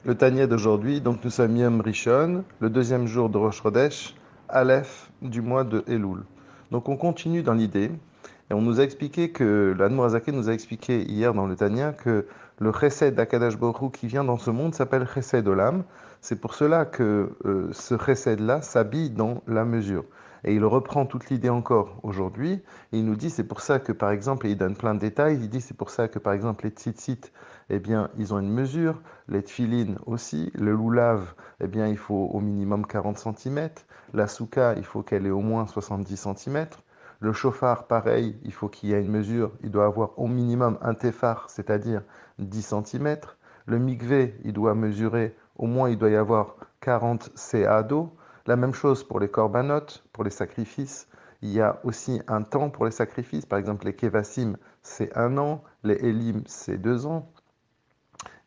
Le Tanya d'aujourd'hui, donc nous sommes Yom Rishon, le deuxième jour de Rosh Chodesh, Aleph du mois de Elul. Donc on continue dans l'idée, et on nous a expliqué que, l'Admorazake nous a expliqué hier dans le Tanya que le Chesed d'Akadash Baruch Hu qui vient dans ce monde s'appelle Chesed Olam. C'est pour cela que ce Chesed-là s'habille dans la mesure. Et il reprend toute l'idée encore aujourd'hui. Et il nous dit, c'est pour ça que par exemple, et il donne plein de détails, il dit c'est pour ça que par exemple les tzitzit, eh bien, ils ont une mesure, les tfilines aussi, le loulav, eh bien, il faut au minimum 40 cm, la souka, il faut qu'elle ait au moins 70 cm, le chauffard, pareil, il faut qu'il y ait une mesure, il doit avoir au minimum un téphar, c'est-à-dire 10 cm, le mikvé, il doit mesurer, au moins il doit y avoir 40 ca d'eau, la même chose pour les korbanot, pour les sacrifices, il y a aussi un temps pour les sacrifices, par exemple les kevassim, c'est 1 an, les elim, c'est 2 ans,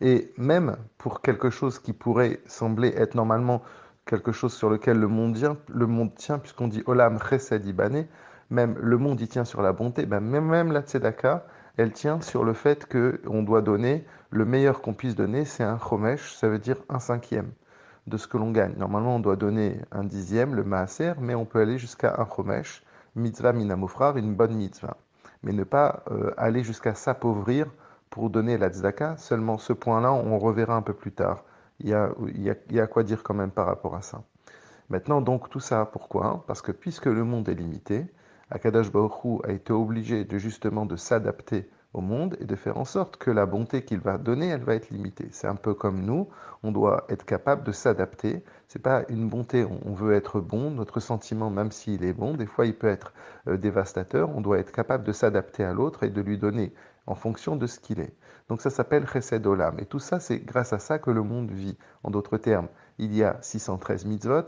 et même pour quelque chose qui pourrait sembler être normalement quelque chose sur lequel le monde tient puisqu'on dit Olam Chesed Ibané, même le monde y tient sur la bonté, ben même la Tzedaka, elle tient sur le fait qu'on doit donner, le meilleur qu'on puisse donner, c'est un chomesh, ça veut dire un cinquième de ce que l'on gagne. Normalement, on doit donner un dixième, le maaser, mais on peut aller jusqu'à un chomesh, mitzvah minamofrar, une bonne mitzvah. Mais ne pas aller jusqu'à s'appauvrir pour donner la tzedaka. Seulement ce point-là, on reverra un peu plus tard. Il y a quoi dire quand même par rapport à ça. Maintenant, donc, tout ça, pourquoi? Parce que puisque le monde est limité, Akadosh Baruch Hu a été obligé de justement de s'adapter au monde et de faire en sorte que la bonté qu'il va donner, elle va être limitée. C'est un peu comme nous, on doit être capable de s'adapter. C'est pas une bonté, on veut être bon, notre sentiment, même s'il est bon, des fois il peut être dévastateur. On doit être capable de s'adapter à l'autre et de lui donner en fonction de ce qu'il est. Donc ça s'appelle Chesed Olam. Et tout ça, c'est grâce à ça que le monde vit. En d'autres termes, il y a 613 mitzvot,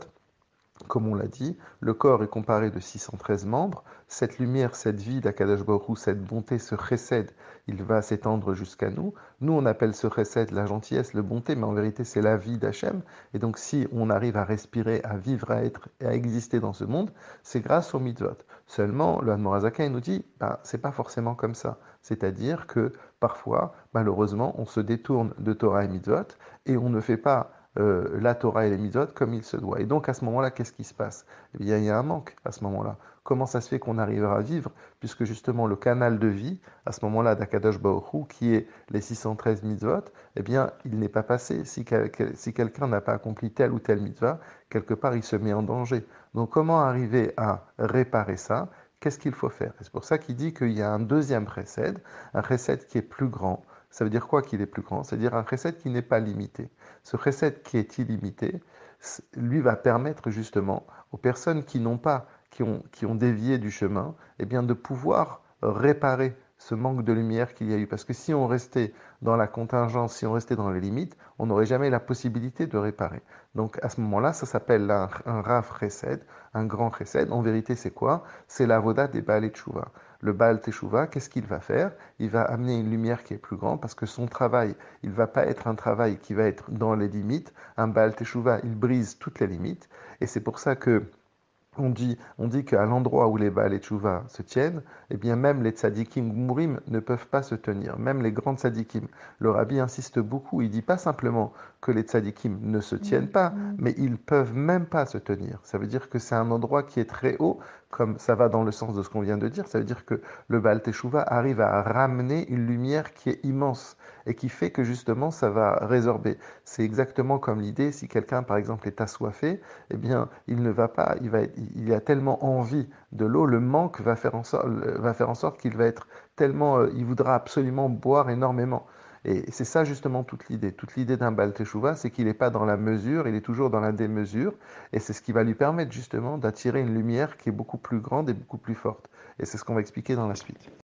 comme on l'a dit, le corps est comparé de 613 membres. Cette lumière, cette vie d'Akadash Baruch Hu, cette bonté, ce chesed, il va s'étendre jusqu'à nous. Nous, on appelle ce chesed la gentillesse, le bonté, mais en vérité, c'est la vie d'Hachem. Et donc, si on arrive à respirer, à vivre, à être et à exister dans ce monde, c'est grâce au mitzvot. Seulement, le Hanmorazaka, il nous dit, c'est pas forcément comme ça. C'est-à-dire que parfois, malheureusement, on se détourne de Torah et mitzvot et on ne fait pas la Torah et les mitzvot comme il se doit. Et donc à ce moment-là, qu'est-ce qui se passe? Eh bien, il y a un manque à ce moment-là. Comment ça se fait qu'on arrivera à vivre, puisque justement le canal de vie, à ce moment-là, d'Akadosh Baruch Hu, qui est les 613 mitzvot, eh bien, il n'est pas passé. Si quelqu'un n'a pas accompli telle ou telle mitzvah, quelque part, il se met en danger. Donc comment arriver à réparer ça? Qu'est-ce qu'il faut faire? C'est pour ça qu'il dit qu'il y a un deuxième chesed, un chesed qui est plus grand. Ça veut dire quoi qu'il est plus grand? C'est-à-dire un chesed qui n'est pas limité. Ce chesed qui est illimité, lui va permettre justement aux personnes qui n'ont pas, qui ont dévié du chemin, eh bien de pouvoir réparer ce manque de lumière qu'il y a eu. Parce que si on restait dans la contingence, si on restait dans les limites, on n'aurait jamais la possibilité de réparer. Donc à ce moment-là, ça s'appelle un Rav Chesed, un grand Chesed. En vérité, c'est quoi? C'est la voda des Baal Teshuva. Le Baal Teshuva, qu'est-ce qu'il va faire? Il va amener une lumière qui est plus grande parce que son travail, il ne va pas être un travail qui va être dans les limites. Un Baal Teshuva, il brise toutes les limites. Et c'est pour ça que on dit qu'à l'endroit où les Baal et Tchouva se tiennent, eh bien même les tzadikim gmurim ne peuvent pas se tenir, même les grands tzadikim. Le rabbi insiste beaucoup, il dit pas simplement que les tzadikim ne se tiennent pas, mais ils peuvent même pas se tenir. Ça veut dire que c'est un endroit qui est très haut, comme ça va dans le sens de ce qu'on vient de dire, ça veut dire que le Baal Teshuvah arrive à ramener une lumière qui est immense et qui fait que justement ça va résorber. C'est exactement comme l'idée, si quelqu'un par exemple est assoiffé, eh bien, il ne va pas, il a tellement envie de l'eau, le manque va faire en sorte qu'il va être tellement, il voudra absolument boire énormément. Et c'est ça justement toute l'idée. Toute l'idée d'un Baal Teshuvah, c'est qu'il n'est pas dans la mesure, il est toujours dans la démesure, et c'est ce qui va lui permettre justement d'attirer une lumière qui est beaucoup plus grande et beaucoup plus forte. Et c'est ce qu'on va expliquer dans la suite.